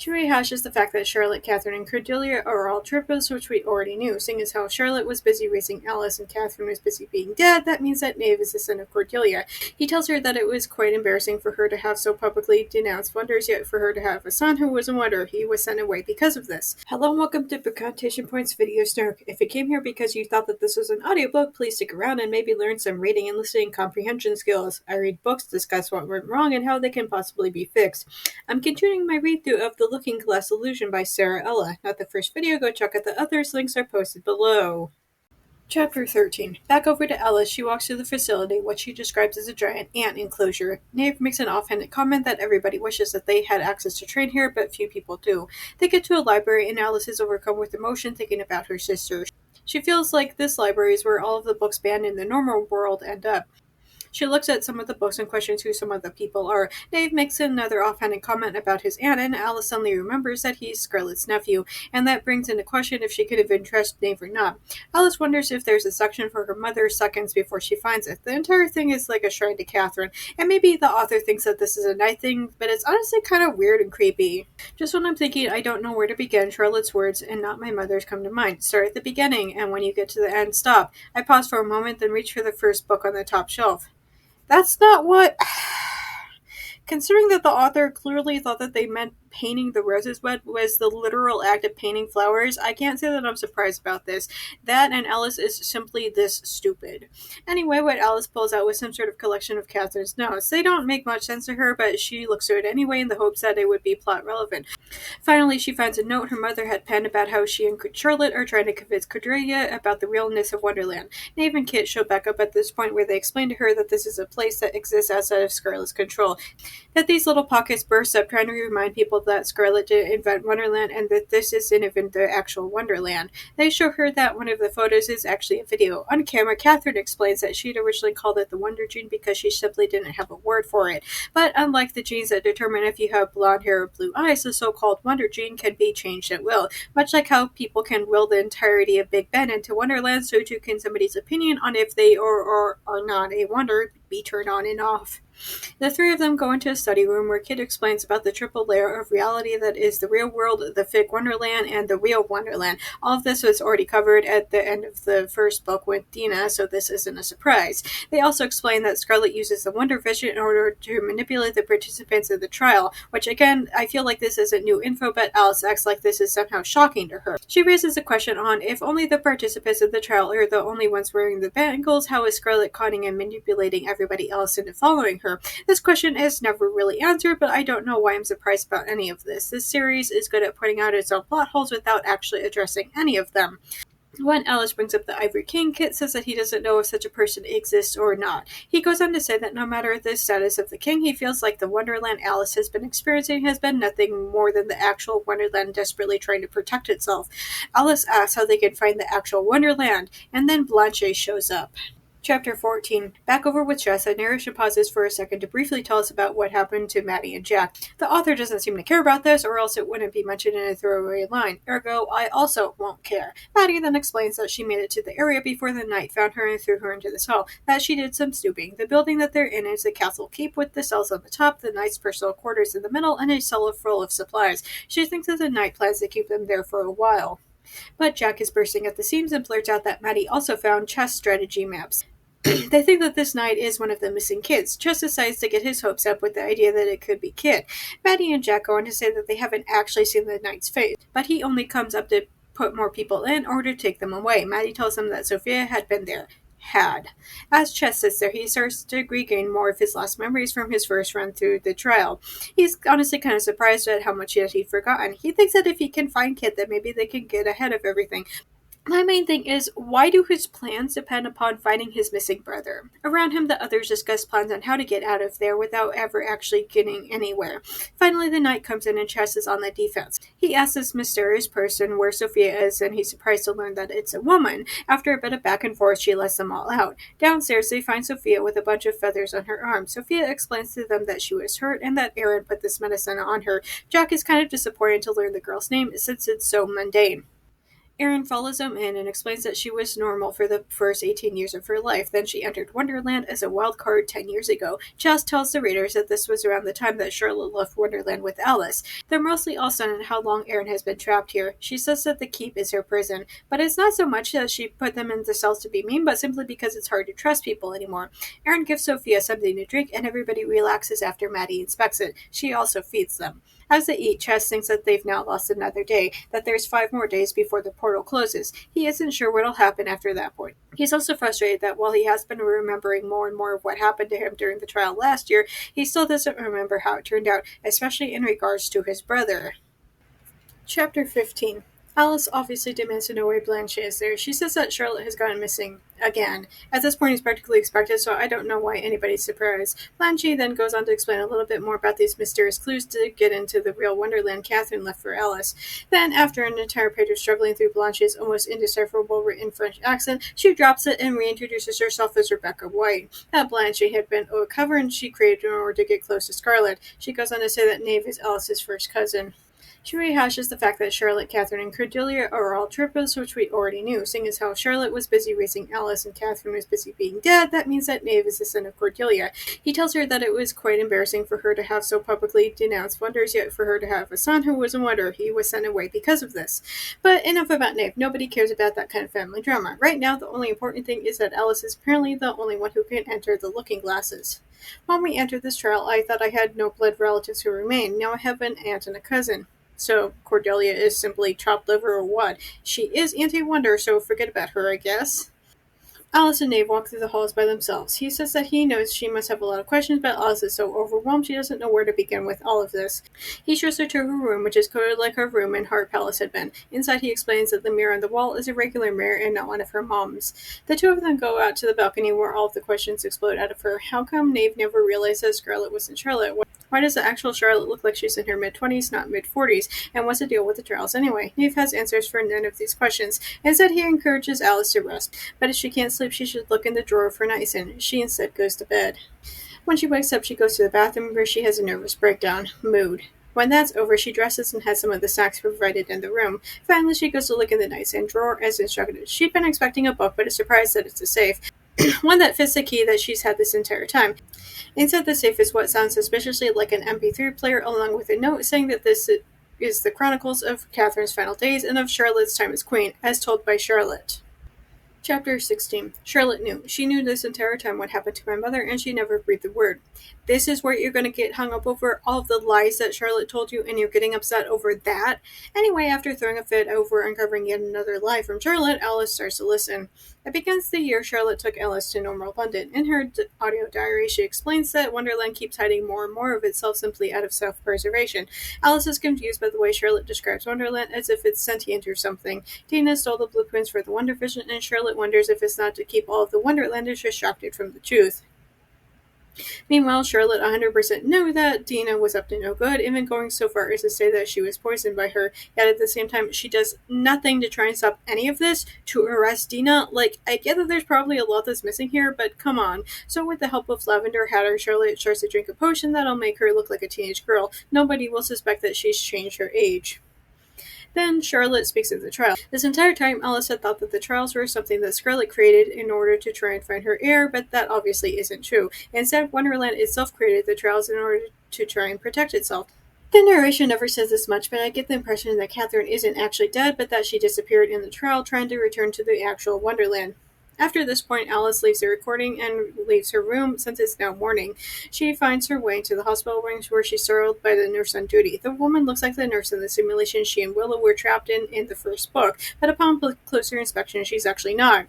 She rehashes the fact that Charlotte, Catherine, and Cordelia are all triplets, which we already knew. Seeing as how Charlotte was busy raising Alice and Catherine was busy being dead, that means that Knave is the son of Cordelia. He tells her that it was quite embarrassing for her to have so publicly denounced wonders, yet for her to have a son who was a wonder, he was sent away because of this. Hello and welcome to Quotation Points Video Snark. If you came here because you thought that this was an audiobook, please stick around and maybe learn some reading and listening comprehension skills. I read books, discuss what went wrong and how they can possibly be fixed. I'm continuing my read-through of The Looking Glass Illusion by Sara Ella. Not the first video, go check out the others, links are posted below. Chapter 13. Back over to Alice, she walks through the facility, what she describes as a giant ant enclosure. Knave makes an offhanded comment that everybody wishes that they had access to train here, but few people do. They get to a library and Alice is overcome with emotion thinking about her sister. She feels like this library is where all of the books banned in the normal world end up. She looks at some of the books and questions who some of the people are. Knave makes another offhanded comment about his aunt, and Alice suddenly remembers that he's Scarlett's nephew, and that brings into question if she could have entrusted Knave or not. Alice wonders if there's a section for her mother seconds before she finds it. The entire thing is like a shrine to Catherine, and maybe the author thinks that this is a night thing, but it's honestly kind of weird and creepy. Just when I'm thinking I don't know where to begin, Charlotte's words, and not my mother's, come to mind. Start at the beginning, and when you get to the end, stop. I pause for a moment, then reach for the first book on the top shelf. That's not what... Considering that the author clearly thought that they meant painting the roses was the literal act of painting flowers, I can't say that I'm surprised about this. That and Alice is simply this stupid. Anyway, what Alice pulls out was some sort of collection of Catherine's notes. They don't make much sense to her, but she looks through it anyway in the hopes that it would be plot relevant. Finally, she finds a note her mother had penned about how she and Charlotte are trying to convince Cordelia about the realness of Wonderland. Knave and Kit show back up at this point where they explain to her that this is a place that exists outside of Scarlett's control. That these little pockets burst up trying to remind people that Scarlett didn't invent Wonderland and that this isn't even the actual Wonderland. They show her that one of the photos is actually a video. On camera, Catherine explains that she'd originally called it the Wonder Gene because she simply didn't have a word for it. But unlike the genes that determine if you have blonde hair or blue eyes, the so-called Wonder Gene can be changed at will. Much like how people can will the entirety of Big Ben into Wonderland, so too can somebody's opinion on if they are not a wonder be turned on and off. The three of them go into a study room where Kit explains about the triple layer of reality that is the real world, the fake Wonderland, and the real Wonderland. All of this was already covered at the end of the first book with Dina, so this isn't a surprise. They also explain that Scarlett uses the Wonder Vision in order to manipulate the participants of the trial, which again, I feel like this isn't new info, but Alice acts like this is somehow shocking to her. She raises a question on if only the participants of the trial are the only ones wearing the bangles, how is Scarlett conning and manipulating everybody else into following her? This question is never really answered, but I don't know why I'm surprised about any of this. This series is good at pointing out its own plot holes without actually addressing any of them. When Alice brings up the Ivory King, Kit says that he doesn't know if such a person exists or not. He goes on to say that no matter the status of the king, he feels like the Wonderland Alice has been experiencing has been nothing more than the actual Wonderland desperately trying to protect itself. Alice asks how they can find the actual Wonderland, and then Blanche shows up. Chapter 14. Back over with Jess, the narration pauses for a second to briefly tell us about what happened to Maddie and Jack. The author doesn't seem to care about this, or else it wouldn't be mentioned in a throwaway line. Ergo, I also won't care. Maddie then explains that she made it to the area before the knight found her and threw her into the cell, that she did some snooping. The building that they're in is the castle keep with the cells on the top, the knight's personal quarters in the middle, and a cellar full of supplies. She thinks that the knight plans to keep them there for a while. But Jack is bursting at the seams and blurts out that Maddie also found chess strategy maps. They think that this knight is one of the missing kids. Chess decides to get his hopes up with the idea that it could be Kit. Maddie and Jack go on to say that they haven't actually seen the knight's face, but he only comes up to put more people in or to take them away. Maddie tells them that Sophia had been there. As Chess sits there, he starts to regain more of his lost memories from his first run through the trial. He's honestly kind of surprised at how much he'd forgotten. He thinks that if he can find Kit, that maybe they can get ahead of everything. My main thing is, why do his plans depend upon finding his missing brother? Around him, the others discuss plans on how to get out of there without ever actually getting anywhere. Finally, the knight comes in and Chess is on the defense. He asks this mysterious person where Sophia is, and he's surprised to learn that it's a woman. After a bit of back and forth, she lets them all out. Downstairs, they find Sophia with a bunch of feathers on her arm. Sophia explains to them that she was hurt and that Aaron put this medicine on her. Jack is kind of disappointed to learn the girl's name since it's so mundane. Erin follows them in and explains that she was normal for the first 18 years of her life. Then she entered Wonderland as a wild card 10 years ago. Jess tells the readers that this was around the time that Charlotte left Wonderland with Alice. They're mostly all stunned at how long Erin has been trapped here. She says that the keep is her prison, but it's not so much that she put them in the cells to be mean, but simply because it's hard to trust people anymore. Erin gives Sophia something to drink, and everybody relaxes after Maddie inspects it. She also feeds them. As they eat, Chess thinks that they've now lost another day, that there's 5 more days before the portal closes. He isn't sure what'll happen after that point. He's also frustrated that while he has been remembering more and more of what happened to him during the trial last year, he still doesn't remember how it turned out, especially in regards to his brother. Chapter 15. Alice obviously demands to know why Blanche is there. She says that Charlotte has gone missing again. At this point, it's practically expected, so I don't know why anybody's surprised. Blanche then goes on to explain a little bit more about these mysterious clues to get into the real Wonderland Catherine left for Alice. Then, after an entire page of struggling through Blanche's almost indecipherable written French accent, she drops it and reintroduces herself as Rebecca White. That Blanche had been a cover she created in order to get close to Scarlet. She goes on to say that Knave is Alice's first cousin. She rehashes the fact that Charlotte, Catherine, and Cordelia are all triplets, which we already knew. Seeing as how Charlotte was busy raising Alice and Catherine was busy being dead, that means that Knave is the son of Cordelia. He tells her that it was quite embarrassing for her to have so publicly denounced Wonders, yet for her to have a son who was a wonder. He was sent away because of this. But enough about Knave. Nobody cares about that kind of family drama. Right now, the only important thing is that Alice is apparently the only one who can enter the looking glasses. When we entered this trial, I thought I had no blood relatives who remain. Now I have an aunt and a cousin. So Cordelia is simply chopped liver or what? She is anti-wonder, so forget about her, I guess. Alice and Knave walk through the halls by themselves. He says that he knows she must have a lot of questions, but Alice is so overwhelmed she doesn't know where to begin with all of this. He shows her to her room, which is coded like her room in Heart Palace had been. Inside, he explains that the mirror on the wall is a regular mirror and not one of her mom's. The two of them go out to the balcony where all of the questions explode out of her. How come Knave never realized that Scarlet wasn't Charlotte? Why does the actual Charlotte look like she's in her mid-20s, not mid-40s? And what's the deal with the trials anyway? Knave has answers for none of these questions. Instead, he encourages Alice to rest. But if she can't sleep, she should look in the drawer for niacin. She instead goes to bed. When she wakes up, she goes to the bathroom where she has a nervous breakdown. Mood. When that's over, she dresses and has some of the snacks provided in the room. Finally, she goes to look in the niacin drawer as instructed. She'd been expecting a book, but is surprised that it's a safe. One that fits the key that she's had this entire time. Inside the safe is what sounds suspiciously like an MP3 player, along with a note saying that this is the chronicles of Catherine's final days and of Charlotte's time as queen, as told by Charlotte. Chapter 16. Charlotte knew. She knew this entire time what happened to my mother, and she never breathed a word. This is where you're going to get hung up over all of the lies that Charlotte told you, and you're getting upset over that? Anyway, after throwing a fit over uncovering yet another lie from Charlotte, Alice starts to listen. It begins the year Charlotte took Alice to Normal London. In her audio diary, she explains that Wonderland keeps hiding more and more of itself simply out of self-preservation. Alice is confused by the way Charlotte describes Wonderland as if it's sentient or something. Dina stole the blueprints for the Wonder Vision, and Charlotte wonders if it's not to keep all of the Wonderlanders distracted from the truth. Meanwhile, Charlotte 100% knew that Dina was up to no good, even going so far as to say that she was poisoned by her, yet at the same time, she does nothing to try and stop any of this, to arrest Dina. I get that there's probably a lot that's missing here, but come on. So with the help of Lavender Hatter, Charlotte starts to drink a potion that'll make her look like a teenage girl. Nobody will suspect that she's changed her age. Then Charlotte speaks of the trial. This entire time, Alice had thought that the trials were something that Scarlet created in order to try and find her heir, but that obviously isn't true. Instead, Wonderland itself created the trials in order to try and protect itself. The narration never says this much, but I get the impression that Catherine isn't actually dead, but that she disappeared in the trial trying to return to the actual Wonderland. After this point, Alice leaves the recording and leaves her room since it's now morning. She finds her way to the hospital wings where she's startled by the nurse on duty. The woman looks like the nurse in the simulation she and Willow were trapped in the first book, but upon closer inspection, she's actually not.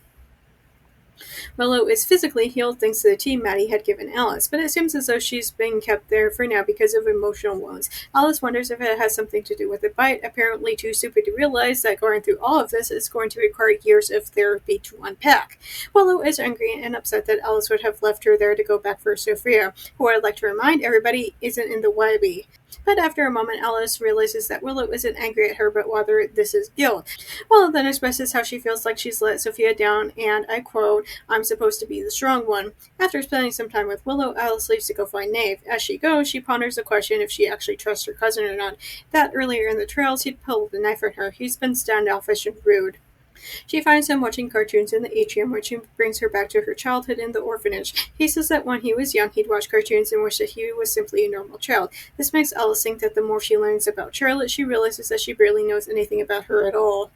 Willow is physically healed thanks to the tea Maddie had given Alice, but it seems as though she's being kept there for now because of emotional wounds. Alice wonders if it has something to do with the bite, apparently too stupid to realize that going through all of this is going to require years of therapy to unpack. Willow is angry and upset that Alice would have left her there to go back for Sophia, who I'd like to remind everybody isn't in the Webby. But after a moment, Alice realizes that Willow isn't angry at her, but rather this is guilt. Willow then expresses how she feels like she's let Sophia down, and I quote, "I'm supposed to be the strong one." After spending some time with Willow, Alice leaves to go find Nave. As she goes, she ponders the question if she actually trusts her cousin or not. That earlier in the trails, he'd pulled the knife on her. He's been standoffish and rude. She finds him watching cartoons in the atrium, which brings her back to her childhood in the orphanage. He says that when he was young, he'd watch cartoons and wish that he was simply a normal child. This makes Alice think that the more she learns about Charlotte, she realizes that she barely knows anything about her at all.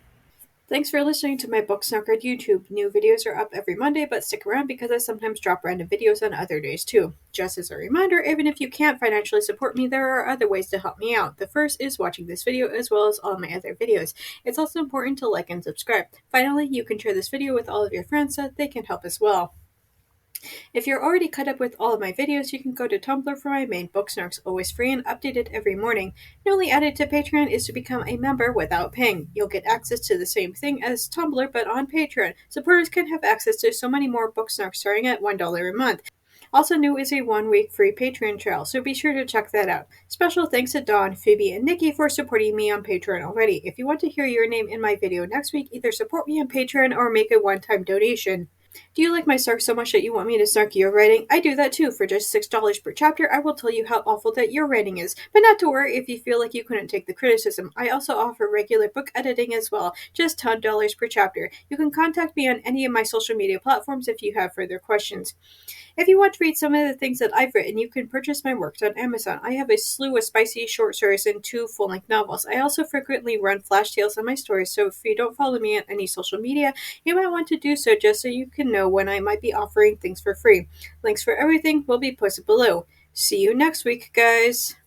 Thanks for listening to my Book Snark on YouTube. New videos are up every Monday, but stick around because I sometimes drop random videos on other days too. Just as a reminder, even if you can't financially support me, there are other ways to help me out. The first is watching this video as well as all my other videos. It's also important to like and subscribe. Finally, you can share this video with all of your friends so that they can help as well. If you're already caught up with all of my videos, you can go to Tumblr for my main book snarks, always free and updated every morning. Newly added to Patreon is to become a member without paying. You'll get access to the same thing as Tumblr, but on Patreon. Supporters can have access to so many more book snarks starting at $1 a month. Also new is a 1-week free Patreon trial, so be sure to check that out. Special thanks to Dawn, Phoebe, and Nikki for supporting me on Patreon already. If you want to hear your name in my video next week, either support me on Patreon or make a one-time donation. Do you like my snark so much that you want me to snark your writing? I do that too. For just $6 per chapter, I will tell you how awful that your writing is. But not to worry if you feel like you couldn't take the criticism. I also offer regular book editing as well, just $10 per chapter. You can contact me on any of my social media platforms if you have further questions. If you want to read some of the things that I've written, you can purchase my works on Amazon. I have a slew of spicy short stories and 2 full-length novels. I also frequently run flash tales on my stories, so if you don't follow me on any social media, you might want to do so just so you can know when I might be offering things for free. Links for everything will be posted below. See you next week, guys!